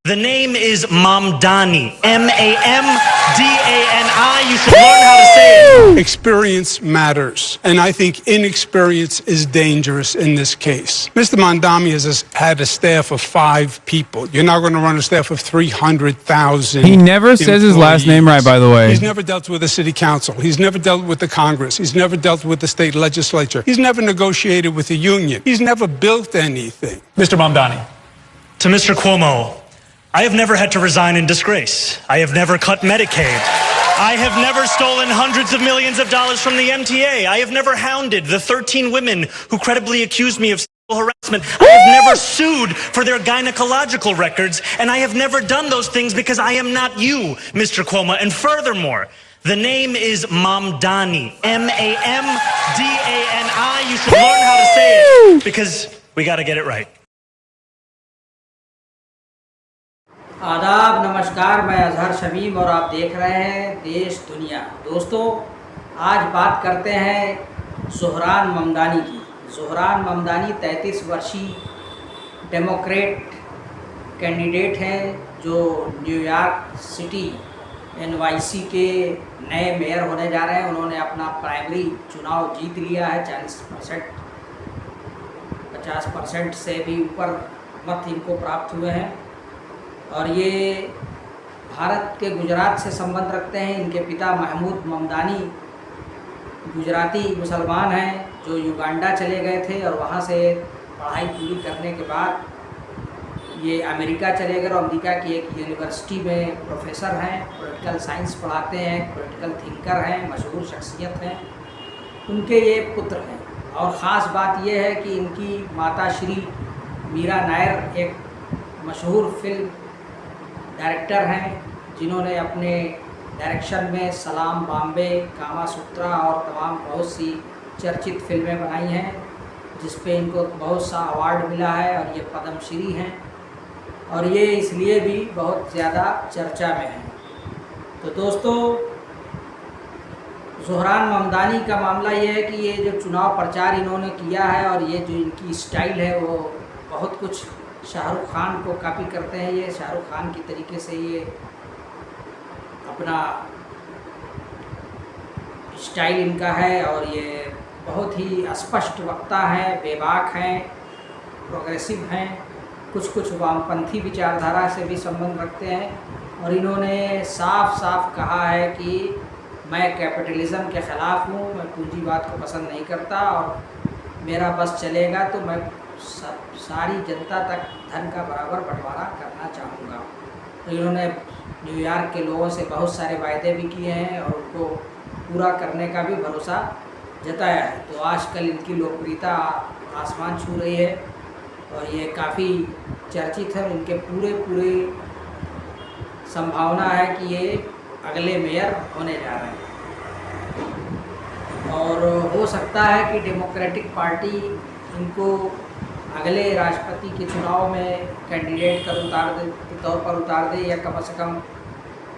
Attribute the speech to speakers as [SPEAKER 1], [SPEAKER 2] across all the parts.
[SPEAKER 1] The name is Mamdani. Mamdani. You should learn how to say it.
[SPEAKER 2] Experience matters, and I think inexperience is dangerous in this case. Mr. Mamdani has had a staff of 5 people. You're now going to run a staff of 300,000.
[SPEAKER 3] He never says his last name right, by the way.
[SPEAKER 2] He's never dealt with the city council. He's never dealt with the Congress. He's never dealt with the state legislature. He's never negotiated with the union. He's never built anything.
[SPEAKER 4] Mr. Mamdani.
[SPEAKER 1] To Mr. Cuomo, I have never had to resign in disgrace. I have never cut Medicaid. I have never stolen hundreds of millions of dollars from the MTA. I have never hounded the 13 women who credibly accused me of sexual harassment. I have never sued for their gynecological records, and I have never done those things because I am not you, Mr. Cuomo. And furthermore, the name is Mamdani. Mamdani. You should learn how to say it because we got to get it right.
[SPEAKER 5] आदाब, नमस्कार। मैं अजहर शमीम और आप देख रहे हैं देश दुनिया। दोस्तों, आज बात करते हैं ज़ोहरान ममदानी की। ज़ोहरान ममदानी 33 वर्षीय डेमोक्रेट कैंडिडेट हैं जो न्यूयॉर्क सिटी NYC के नए मेयर होने जा रहे हैं। उन्होंने अपना प्राइमरी चुनाव जीत लिया है। 40%, 50% से भी ऊपर मत इनको प्राप्त हुए हैं और ये भारत के गुजरात से संबंध रखते हैं। इनके पिता महमूद ममदानी गुजराती मुसलमान हैं जो युगांडा चले गए थे और वहाँ से पढ़ाई पूरी करने के बाद ये अमेरिका चले गए और अमेरिका की एक यूनिवर्सिटी में प्रोफेसर हैं, पॉलिटिकल साइंस पढ़ाते हैं, पॉलिटिकल थिंकर हैं, मशहूर शख्सियत हैं। उनके ये पुत्र हैं और ख़ास बात ये है कि इनकी माता श्री मीरा नायर एक मशहूर फिल्म डायरेक्टर हैं जिन्होंने अपने डायरेक्शन में सलाम, बॉम्बे, कामा सूत्रा और तमाम बहुत सी चर्चित फिल्में बनाई हैं जिस पे इनको बहुत सा अवार्ड मिला है और ये पद्मश्री हैं और ये इसलिए भी बहुत ज़्यादा चर्चा में हैं। तो दोस्तों, ज़ोहरान ममदानी का मामला ये है कि ये जो चुनाव प्रचार इन्होंने किया है और ये जो इनकी स्टाइल है वो बहुत कुछ शाहरुख खान को कॉपी करते हैं। ये शाहरुख खान की तरीके से ये अपना स्टाइल इनका है और ये बहुत ही स्पष्ट वक्ता हैं, बेबाक हैं, प्रोग्रेसिव हैं, कुछ वामपंथी विचारधारा से भी संबंध रखते हैं और इन्होंने साफ साफ कहा है कि मैं कैपिटलिज़म के ख़िलाफ़ हूँ, मैं पूंजीवाद को पसंद नहीं करता और मेरा बस चलेगा तो मैं सारी जनता तक धन का बराबर बंटवारा करना चाहूँगा। तो इन्होंने न्यूयॉर्क के लोगों से बहुत सारे वायदे भी किए हैं और उनको पूरा करने का भी भरोसा जताया है। तो आजकल इनकी लोकप्रियता आसमान छू रही है और ये काफ़ी चर्चित है। इनके पूरे संभावना है कि ये अगले मेयर होने जा रहे हैं और हो सकता है कि डेमोक्रेटिक पार्टी इनको अगले राष्ट्रपति के चुनाव में कैंडिडेट के तौर पर उतार दे या कम से कम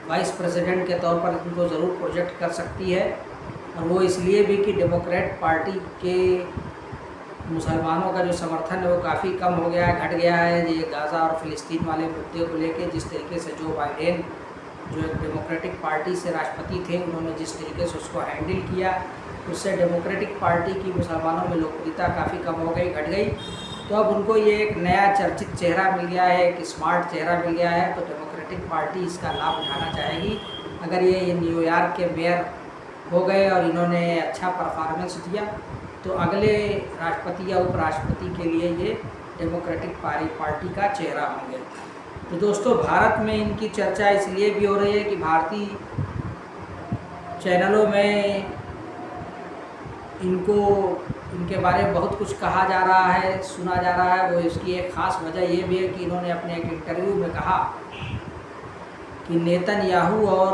[SPEAKER 5] वाइस प्रेसिडेंट के तौर पर इनको ज़रूर प्रोजेक्ट कर सकती है। और वो इसलिए भी कि डेमोक्रेट पार्टी के मुसलमानों का जो समर्थन है वो काफ़ी कम हो गया है, घट गया है। ये गाज़ा और फ़िलिस्तीन वाले मुद्दे को लेके जिस तरीके से जो बाइडेन जो एक डेमोक्रेटिक पार्टी से राष्ट्रपति थे उन्होंने जिस तरीके से उसको हैंडल किया उससे डेमोक्रेटिक पार्टी की मुसलमानों में लोकप्रियता काफ़ी कम हो गई, घट गई। तो अब उनको ये एक नया चर्चित चेहरा मिल गया है, एक स्मार्ट चेहरा मिल गया है, तो डेमोक्रेटिक पार्टी इसका लाभ उठाना चाहेगी। अगर ये न्यूयॉर्क के मेयर हो गए और इन्होंने अच्छा परफॉर्मेंस दिया तो अगले राष्ट्रपति या उपराष्ट्रपति के लिए ये डेमोक्रेटिक पार्टी का चेहरा होंगे। तो दोस्तों, भारत में इनकी चर्चा इसलिए भी हो रही है कि भारतीय चैनलों में इनके बारे में बहुत कुछ कहा जा रहा है, सुना जा रहा है। वो इसकी एक ख़ास वजह ये भी है कि इन्होंने अपने एक इंटरव्यू में कहा कि नेतन्याहू और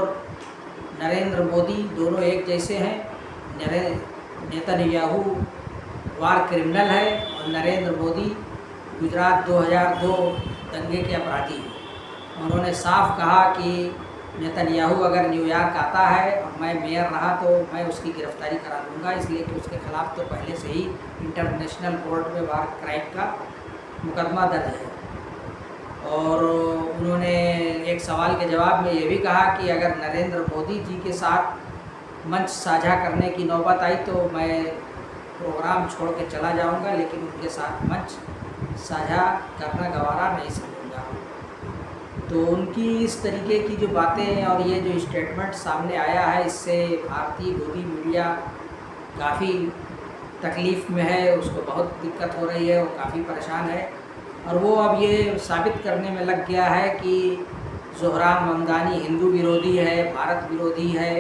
[SPEAKER 5] नरेंद्र मोदी दोनों एक जैसे हैं। नेतन्याहू वार क्रिमिनल है और नरेंद्र मोदी गुजरात 2002 दंगे के अपराधी हैं। उन्होंने साफ कहा कि नेतन्याहू अगर न्यूयॉर्क आता है और मैं मेयर रहा तो मैं उसकी गिरफ्तारी करा दूंगा, इसलिए कि उसके खिलाफ़ तो पहले से ही इंटरनेशनल कोर्ट में वार क्राइम का मुकदमा दर्ज है। और उन्होंने एक सवाल के जवाब में ये भी कहा कि अगर नरेंद्र मोदी जी के साथ मंच साझा करने की नौबत आई तो मैं प्रोग्राम छोड़ के चला जाऊंगा, लेकिन उनके साथ मंच साझा करना गवारा नहीं समझूंगा। तो उनकी इस तरीके की जो बातें और ये जो स्टेटमेंट सामने आया है, इससे भारतीय गोदी मीडिया काफ़ी तकलीफ़ में है, उसको बहुत दिक्कत हो रही है, वो काफ़ी परेशान है। और वो अब ये साबित करने में लग गया है कि ज़ोहरान ममदानी हिंदू विरोधी है, भारत विरोधी है,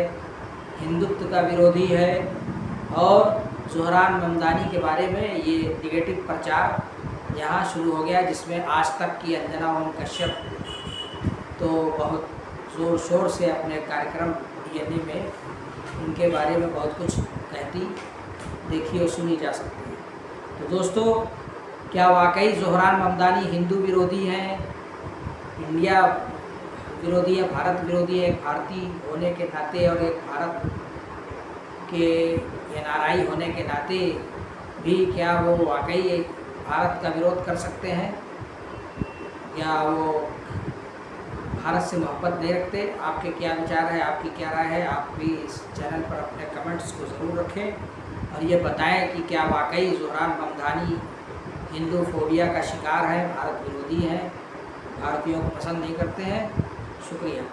[SPEAKER 5] हिंदुत्व का विरोधी है। और ज़ोहरान ममदानी के बारे में ये निगेटिव प्रचार यहाँ शुरू हो गया, जिसमें आज तक की अंजना ओम कश्यप तो बहुत ज़ोर शोर से अपने कार्यक्रम डीएनए में उनके बारे में बहुत कुछ कहती देखी और सुनी जा सकती है। तो दोस्तों, क्या वाकई ज़ोहरान ममदानी हिंदू विरोधी हैं, इंडिया विरोधी है, भारत विरोधी है? एक भारतीय होने के नाते और एक भारत के एनआरआई होने के नाते भी क्या वो वाकई भारत का विरोध कर सकते हैं, या वो भारत से मोहब्बत नहीं रखते? आपके क्या विचार है, आपकी क्या राय है? आप भी इस चैनल पर अपने कमेंट्स को ज़रूर रखें और ये बताएं कि क्या वाकई ज़ोहरान ममदानी हिंदू फोबिया का शिकार है, भारत विरोधी हैं, भारतीयों को पसंद नहीं करते हैं। शुक्रिया।